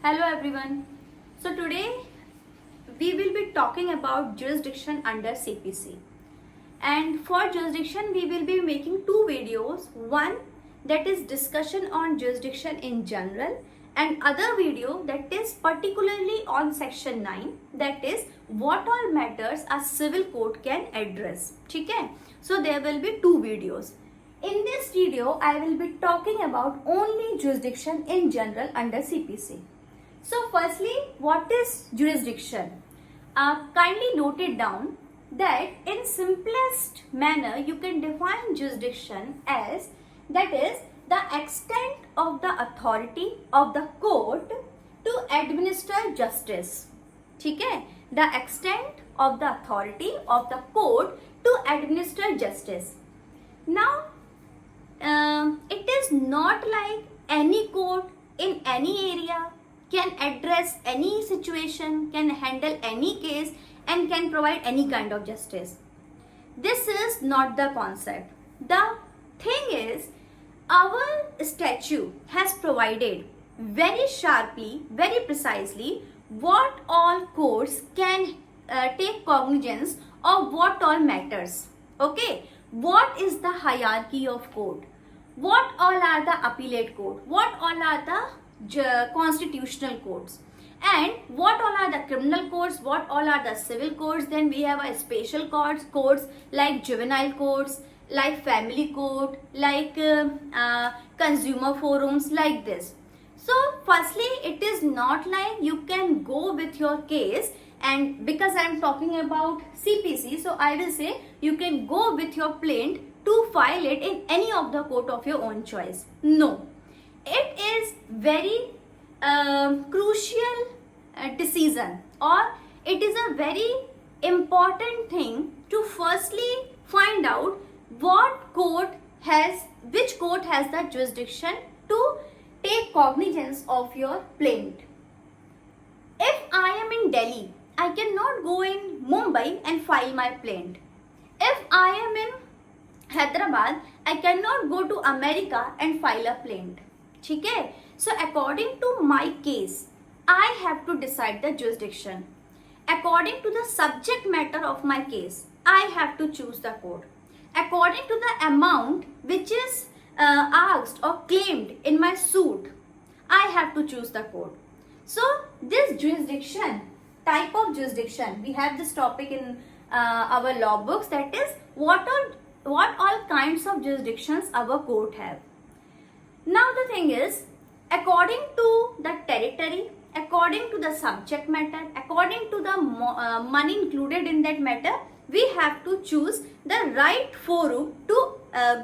Hello everyone. So today we will be talking about jurisdiction under CPC. And for jurisdiction we will be making two videos. One that is discussion on jurisdiction in general and other video that is particularly on section 9, that is what all matters a civil court can address. Okay? So there will be two videos. In this video I will be talking about only jurisdiction in general under CPC. So firstly, what is jurisdiction? Kindly note it down that in simplest manner you can define jurisdiction as, that is, the extent of the authority of the court to administer justice. ठीक है? The extent of the authority of the court to administer justice. Now, it is not like any court in any area can address any situation, can handle any case and can provide any kind of justice. This is not the concept. The thing is, our statute has provided very sharply, very precisely what all courts can take cognizance of what all matters. Okay, what is the hierarchy of court? What all are the appellate court? What all are the constitutional courts, and what all are the criminal courts, what all are the civil courts. Then we have a special courts like juvenile courts, like family court, like consumer forums, like this. So firstly, it is not like you can go with your case, and because I am talking about CPC, so I will say you can go with your plaint to file it in any of the court of your own choice. No. It is very crucial decision, or it is a very important thing to firstly find out which court has the jurisdiction to take cognizance of your plaint. If I am in Delhi, I cannot go in Mumbai and file my plaint. If I am in Hyderabad, I cannot go to America and file a plaint. Okay? So according to my case, I have to decide the jurisdiction. According to the subject matter of my case, I have to choose the court. According to the amount which is asked or claimed in my suit, I have to choose the court. So this jurisdiction, type of jurisdiction, we have this topic in our law books, that is what all kinds of jurisdictions our court have. Now the thing is, according to the territory, according to the subject matter, according to the money included in that matter, we have to choose the right forum to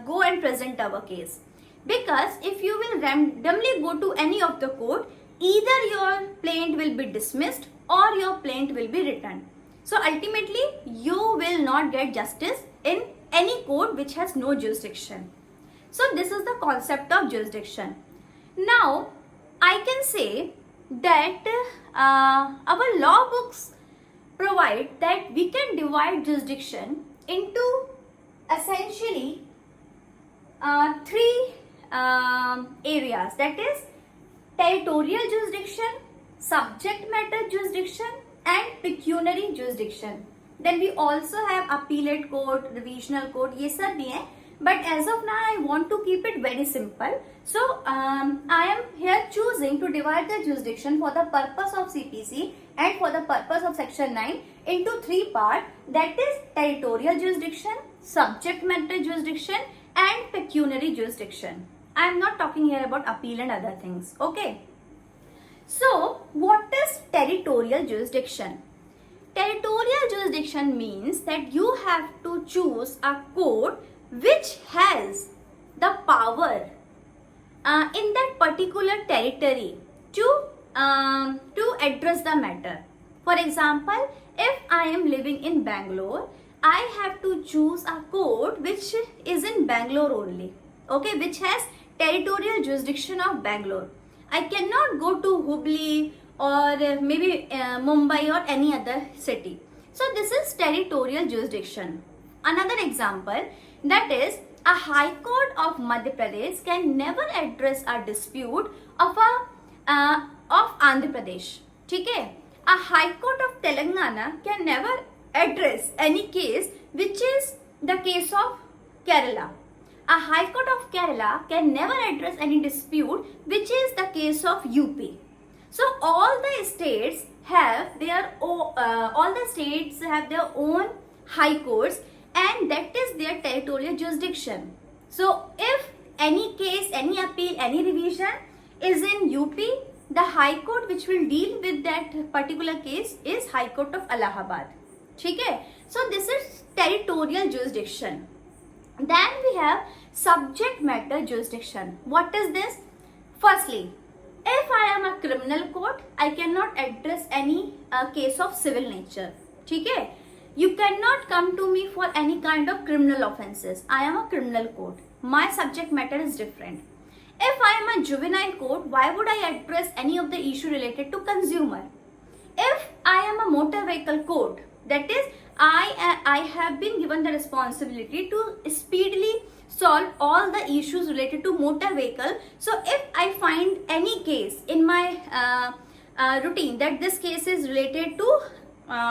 go and present our case. Because if you will randomly go to any of the court, either your plaint will be dismissed or your plaint will be returned. So ultimately, you will not get justice in any court which has no jurisdiction. So this is the concept of jurisdiction. Now, I can say that our law books provide that we can divide jurisdiction into essentially three areas, that is territorial jurisdiction, subject matter jurisdiction and pecuniary jurisdiction. Then we also have appellate court, revisional court, ये सब भी है. But as of now, I want to keep it very simple. So, I am here choosing to divide the jurisdiction for the purpose of CPC and for the purpose of section 9 into three parts, that is territorial jurisdiction, subject matter jurisdiction and pecuniary jurisdiction. I am not talking here about appeal and other things. Okay. So, what is territorial jurisdiction? Territorial jurisdiction means that you have to choose a court which has the power in that particular territory to address the matter. For example, if I am living in Bangalore, I have to choose a court which is in Bangalore only, okay, which has territorial jurisdiction of Bangalore. I cannot go to Hubli or maybe Mumbai or any other city. So this is territorial jurisdiction. Another example, that is a High Court of Madhya Pradesh can never address a dispute of Andhra Pradesh. ठीक है, a High Court of Telangana can never address any case which is the case of Kerala. A High Court of Kerala can never address any dispute which is the case of UP. So all the states have their own high courts, and that is their territorial jurisdiction. So if any case, any appeal, any revision is in UP, the High Court which will deal with that particular case is High Court of Allahabad. ठीक है? So this is territorial jurisdiction. Then we have subject matter jurisdiction. What is this? Firstly, if I am a criminal court, I cannot address any case of civil nature. ठीक है? You cannot come to me for any kind of criminal offences. I am a criminal court. My subject matter is different. If I am a juvenile court, why would I address any of the issue related to consumer? If I am a motor vehicle court, that is, I have been given the responsibility to speedily solve all the issues related to motor vehicle. So if I find any case in my routine that this case is related to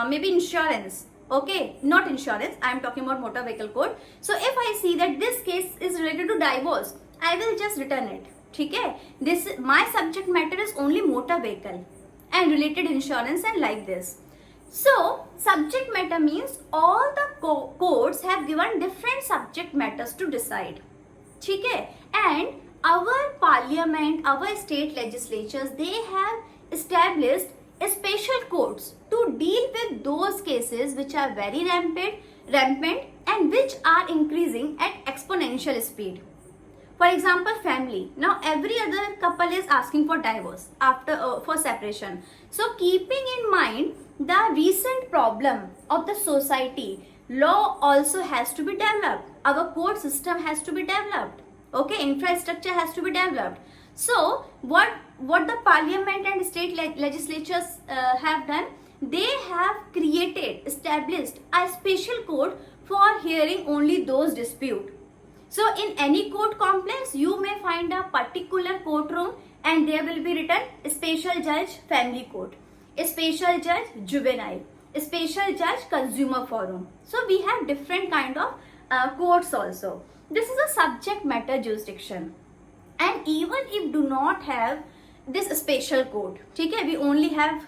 maybe insurance, okay, not insurance, I am talking about motor vehicle code. So if I see that this case is related to divorce, I will just return it. ठीक है? This, my subject matter is only motor vehicle and related insurance and like this. So subject matter means all the courts have given different subject matters to decide. ठीक है? And our parliament, our state legislatures, they have established special courts to deal with those cases which are very rampant and which are increasing at exponential speed. For example, family. Now every other couple is asking for divorce after for separation. So keeping in mind the recent problem of the society, law also has to be developed. Our court system has to be developed. Okay, infrastructure has to be developed. So what the parliament and state legislatures have done, they have established a special court for hearing only those disputes. So in any court complex, you may find a particular courtroom and there will be written special judge family court, special judge juvenile, special judge consumer forum. So we have different kind of courts also. This is a subject matter jurisdiction. And even if do not have this special court, ठीक है, we only have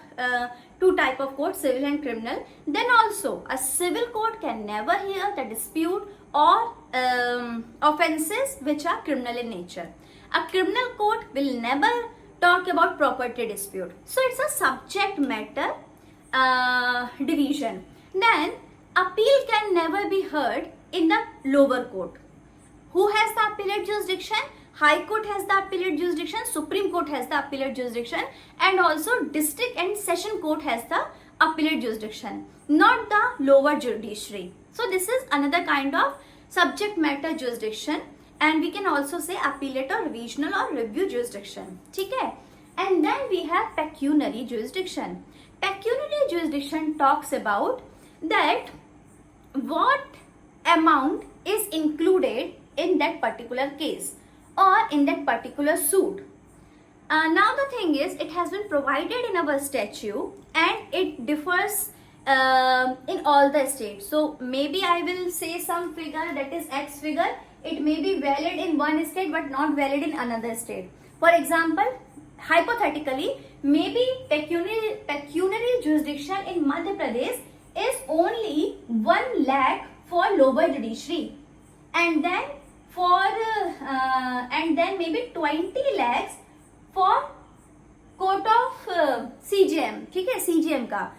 two type of court, civil and criminal, then also a civil court can never hear the dispute or offences which are criminal in nature. A criminal court will never talk about property dispute. So it's a subject matter division. Then appeal can never be heard in the lower court. Who has the appellate jurisdiction? High Court has the appellate jurisdiction, Supreme Court has the appellate jurisdiction, and also District and Session Court has the appellate jurisdiction, not the lower judiciary. So this is another kind of subject matter jurisdiction, and we can also say appellate or revisional or review jurisdiction. ठीक है? And then we have pecuniary jurisdiction. Pecuniary jurisdiction talks about that what amount is included in that particular case or in that particular suit. Now the thing is, it has been provided in our statute and it differs in all the states. So maybe I will say some figure, that is X figure. It may be valid in one state but not valid in another state. For example, hypothetically, maybe pecuniary jurisdiction in Madhya Pradesh is only 1 lakh for lower judiciary, and then maybe 20 lakhs for court of CJM, ठीक है, CJM का,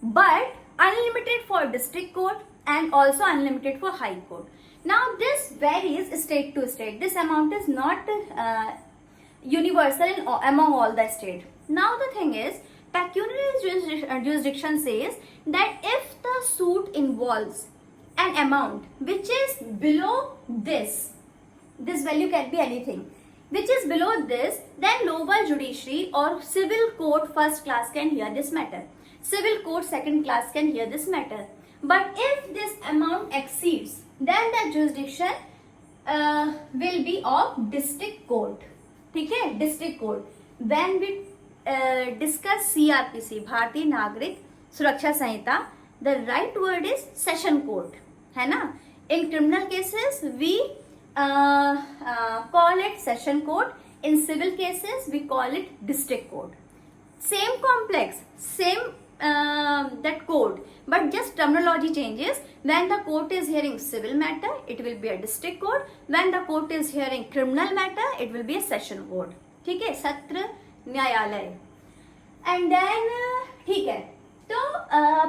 but unlimited for district court and also unlimited for high court. Now this varies state to state. This amount is not universal among all the states. Now the thing is, pecuniary jurisdiction says that if the suit involves an amount which is below this value can be anything, which is below this, then lower judiciary or civil court first class can hear this matter. Civil court second class can hear this matter. But if this amount exceeds, then the jurisdiction will be of district court. ठीक है, district court. When we discuss CRPC, Bharatiya Nagrik Suraksha Sanhita, the right word is session court, है ना. In criminal cases we call it session court. In civil cases we call it district court. Same complex, same that code, but just terminology changes. When the court is hearing civil matter, it will be a district court. When the court is hearing criminal matter, it will be a session court. ठीक है, सत्र न्यायालय. And then ठीक है, तो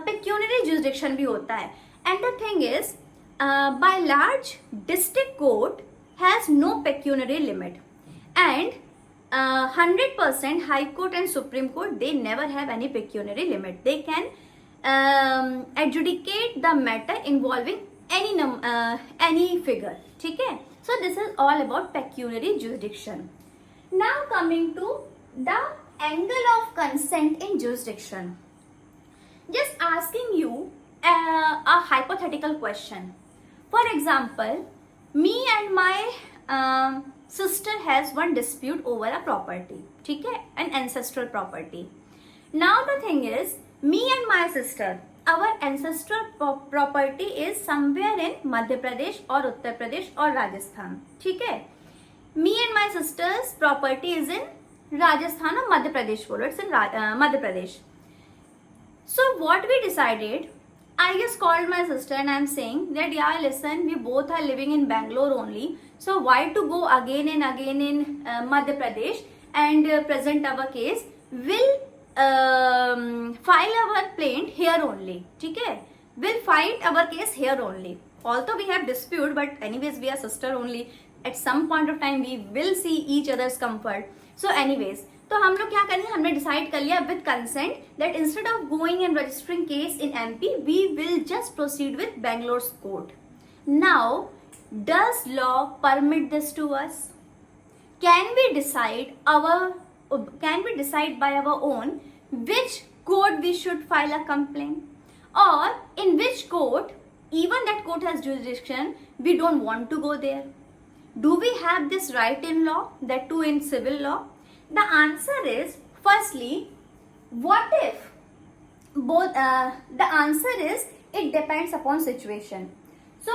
pecuniary jurisdiction भी होता है. And the thing is, by large district court has no pecuniary limit, and 100% High Court and Supreme Court, they never have any pecuniary limit. They can adjudicate the matter involving any figure. ठीक है, so this is all about pecuniary jurisdiction. Now coming to the angle of consent in jurisdiction. Just asking you a hypothetical question. For example, me and my sister has one dispute over a property. ठीक है, an ancestral property. Now the thing is, me and my sister, our ancestral property is somewhere in Madhya Pradesh or Uttar Pradesh or Rajasthan. ठीक है, me and my sister's property is in Rajasthan or Madhya Pradesh. It's in Madhya Pradesh. So what we decided, I just called my sister and I'm saying that, yeah, listen, we both are living in Bangalore only. So why to go again and again in Madhya Pradesh and present our case? We'll file our plaint here only. ठीक है, we'll fight our case here only. Although we have dispute, but anyways we are sister only. At some point of time we will see each other's comfort. So anyways, तो हम लोग क्या करेंगे, हमने decide कर लिया with consent that instead of going and registering case in MP, we will just proceed with Bangalore court. Now does law permit this to us? Can we decide by our own which court we should file a complaint, or in which court, even that court has jurisdiction, we don't want to go there? Do we have this right in law, that too in civil law? The answer is, firstly, what if both? The answer is, it depends upon situation. So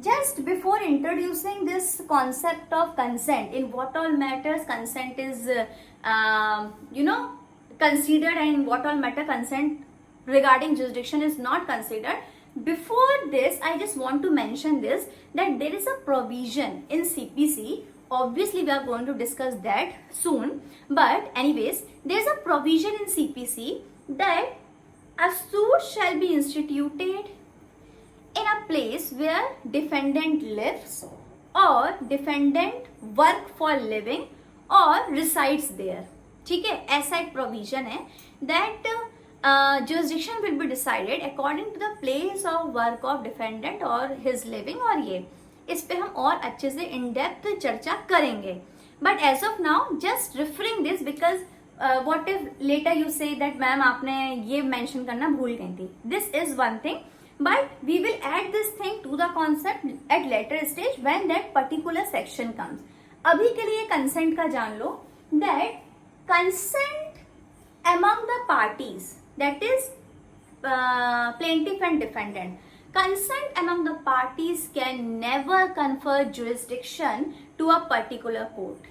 just before introducing this concept of consent, in what all matters consent is considered, and in what all matter consent regarding jurisdiction is not considered. Before this, I just want to mention this, that there is a provision in CPC. Obviously we are going to discuss that soon, but anyways, there is a provision in CPC that a suit shall be instituted in a place where defendant lives or defendant work for living or resides there. ठीक है, ऐसा एक provision है that jurisdiction will be decided according to the place of work of defendant or his living. और ये इस पे हम और अच्छे से in depth चर्चा करेंगे. But as of now, just referring this because what if later you say that ma'am आपने ये mention करना भूल गई थी. This is one thing. But we will add this thing to the concept at later stage when that particular section comes. अभी के लिए consent का जान लो, that consent among the parties, that is plaintiff and defendant, consent among the parties can never confer jurisdiction to a particular court.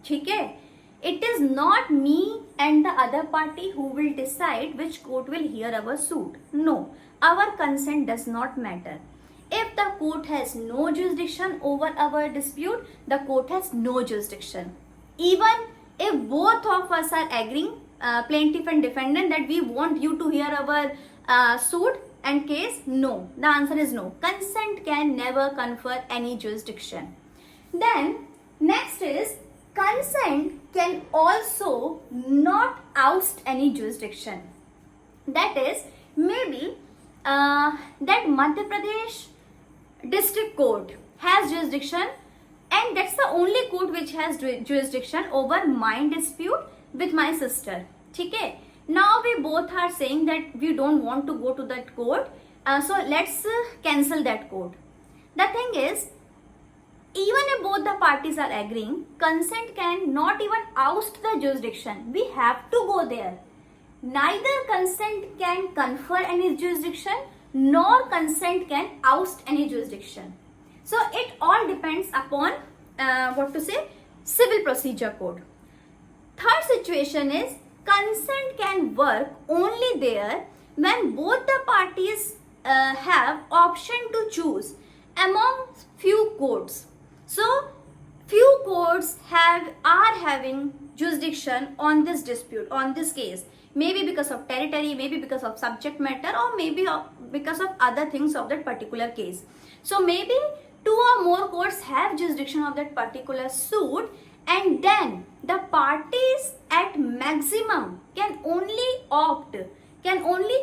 ठीक है, it is not me and the other party who will decide which court will hear our suit. No, our consent does not matter. If the court has no jurisdiction over our dispute, the court has no jurisdiction. Even if both of us are agreeing, plaintiff and defendant, that we want you to hear our suit and case, no. The answer is no. Consent can never confer any jurisdiction. Then next is, consent can also not oust any jurisdiction. That is, maybe that Madhya Pradesh district court has jurisdiction, and that's the only court which has jurisdiction over my dispute with my sister. ठीक है, now we both are saying that we don't want to go to that court, so let's cancel that court. The thing is, even if both the parties are agreeing, consent can not even oust the jurisdiction. We have to go there. Neither consent can confer any jurisdiction, nor consent can oust any jurisdiction. So it all depends upon civil procedure code. Third situation is consent can work only there when both the parties have option to choose among few courts. So few courts are having jurisdiction on this dispute, on this case, maybe because of territory, maybe because of subject matter, or maybe because of other things of that particular case. So maybe 2 or more courts have jurisdiction of that particular suit, and then the parties at maximum can only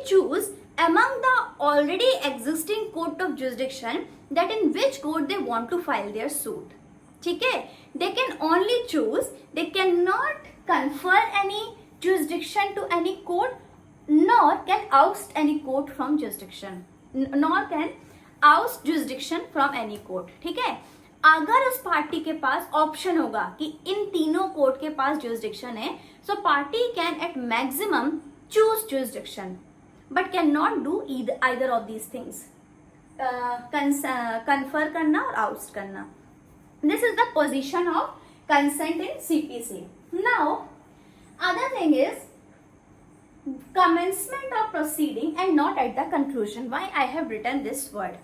choose among the already existing court of jurisdiction that in which court they want to file their suit. ठीक है, they can only choose, they cannot confer any jurisdiction to any court, nor can oust any court from jurisdiction, nor can oust jurisdiction from any court. ठीक है, अगर उस party के पास option होगा कि इन तीनों कोर्ट के पास जुरिस्डिक्शन है, so party can at maximum choose jurisdiction but can not do either of these things, confer करना और oust करना. This is the position of consent in CPC. Now, other thing is commencement of proceeding and not at the conclusion. Why I have written this word?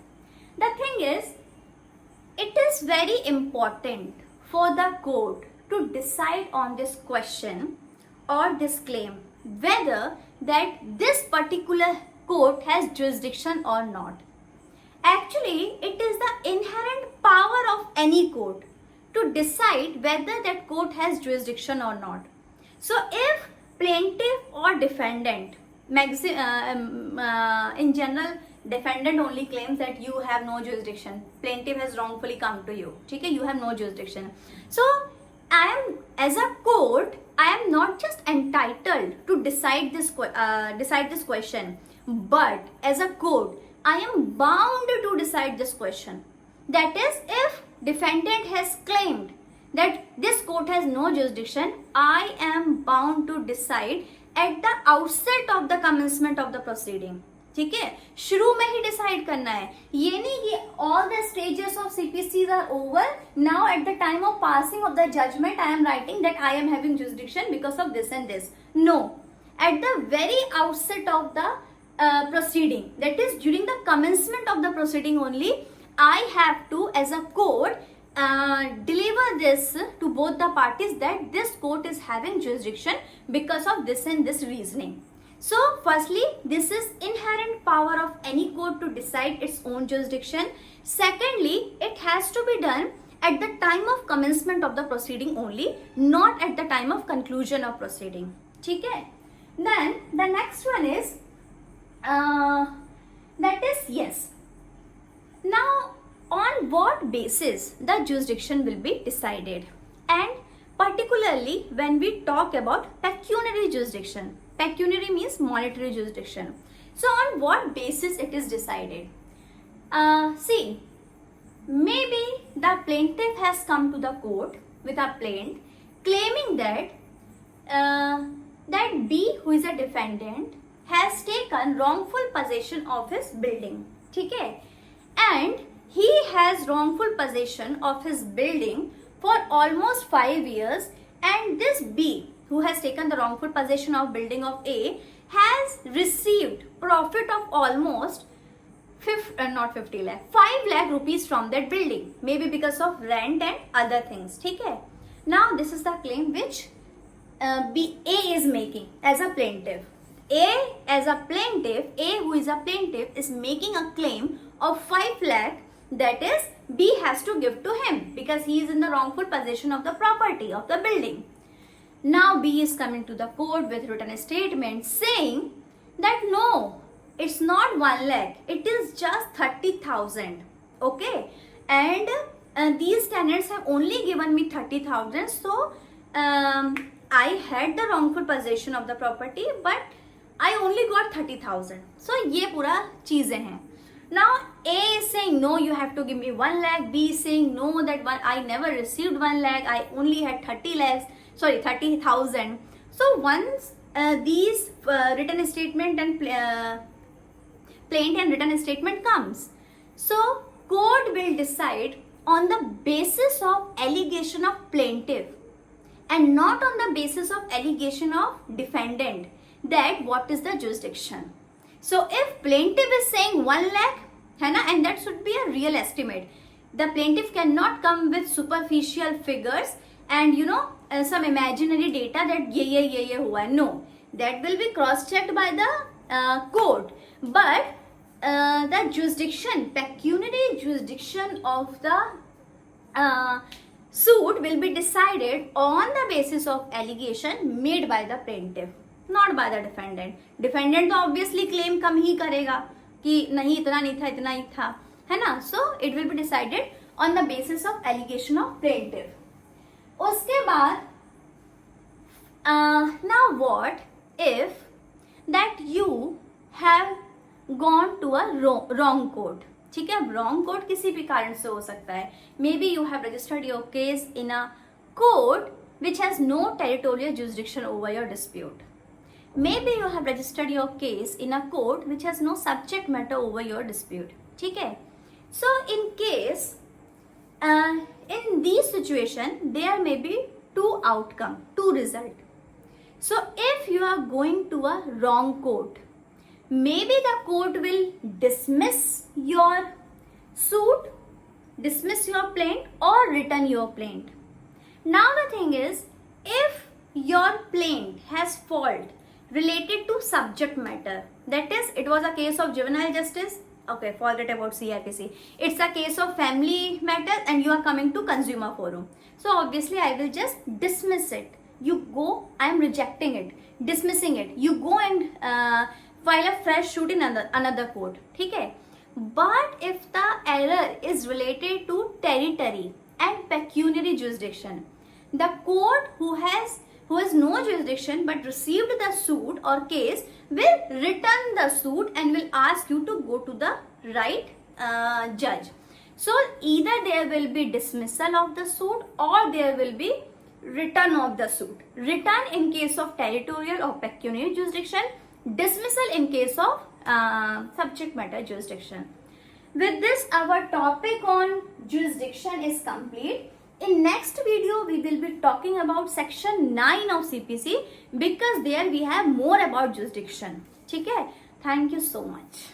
The thing is, it is very important for the court to decide on this question or this claim whether that this particular court has jurisdiction or not. Actually, it is the inherent power of any court to decide whether that court has jurisdiction or not. So, if plaintiff or defendant, in general, defendant only claims that you have no jurisdiction, plaintiff has wrongfully come to you, okay, you have no jurisdiction. So, as a court, I am not just entitled to decide this question, but as a court, I am bound to decide this question. That is, if defendant has claimed that this court has no jurisdiction, I am bound to decide at the outset of the commencement of the proceeding. ठीक है, शुरू में ही decide करना है. ये नहीं कि all the stages of CPCs are over. Now at the time of passing of the judgment, I am writing that I am having jurisdiction because of this and this. No, at the very outset of the proceeding, that is during the commencement of the proceeding only, I have to, as a court, deliver this to both the parties that this court is having jurisdiction because of this and this reasoning. So, firstly, this is inherent power of any court to decide its own jurisdiction. Secondly, it has to be done at the time of commencement of the proceeding only, not at the time of conclusion of proceeding. ठीक है? Then the next one is that is yes. Now, on what basis the jurisdiction will be decided, and particularly when we talk about pecuniary jurisdiction. Pecuniary means monetary jurisdiction. So, on what basis it is decided? See, maybe the plaintiff has come to the court with a plaint claiming that that B, who is a defendant, has taken wrongful possession of his building. ठीक है? And he has wrongful possession of his building for almost 5 years, and this B, who has taken the wrongful possession of building of A, has received profit of almost 5 lakh rupees from that building, maybe because of rent and other things. ठीक है? Now this is the claim which A is making as a plaintiff. A who is a plaintiff is making a claim of 5 lakh, that is B has to give to him because he is in the wrongful possession of the property of the building. Now B is coming to the court with written statement saying that no, it's not 1 lakh, it is just 30,000. Okay, and these tenants have only given me 30,000, so I had the wrongful possession of the property, but I only got 30,000. So ये पूरा चीजें हैं. Now A is saying no, you have to give me 1 lakh. B is saying no, that I never received 1 lakh. I only had 30,000. So once these written statement and plaint and written statement comes, so court will decide on the basis of allegation of plaintiff and not on the basis of allegation of defendant that what is the jurisdiction. So if plaintiff is saying 1 lakh, है ना, and that should be a real estimate. The plaintiff cannot come with superficial figures and some imaginary data that ये हुआ. No, that will be cross-checked by the court. But the jurisdiction, pecuniary jurisdiction of the suit will be decided on the basis of allegation made by the plaintiff, not by the defendant. Defendant तो obviously claim कम ही करेगा कि नहीं इतना नहीं था, इतना ही था, है ना. So it will be decided on the basis of allegation of plaintiff. उसके बाद now what if that you have gone to a wrong court. ठीक है, wrong court किसी भी कारण से हो सकता है. Maybe you have registered your case in a court which has no territorial jurisdiction over your dispute. Maybe you have registered your case in a court which has no subject matter over your dispute. ठीक है. So in case in this situation there may be two outcome, two result. So if you are going to a wrong court, maybe the court will dismiss your suit, dismiss your plaint or return your plaint. Now the thing is, if your plaint has fault related to subject matter, that is, it was a case of juvenile justice, okay, forget about CIPC, it's a case of family matter and you are coming to consumer forum. So obviously I will just dismiss it. You go, I am rejecting it, dismissing it. You go and file a fresh suit in another court. ठीक है. But if the error is related to territory and pecuniary jurisdiction, the court who has no jurisdiction but received the suit or case will return the suit and will ask you to go to the right judge. So either there will be dismissal of the suit or there will be return of the suit. Return in case of territorial or pecuniary jurisdiction, dismissal in case of subject matter jurisdiction. With this, our topic on jurisdiction is complete. In next video, we will be talking about section 9 of CPC because there we have more about jurisdiction. ठीक है? Thank you so much.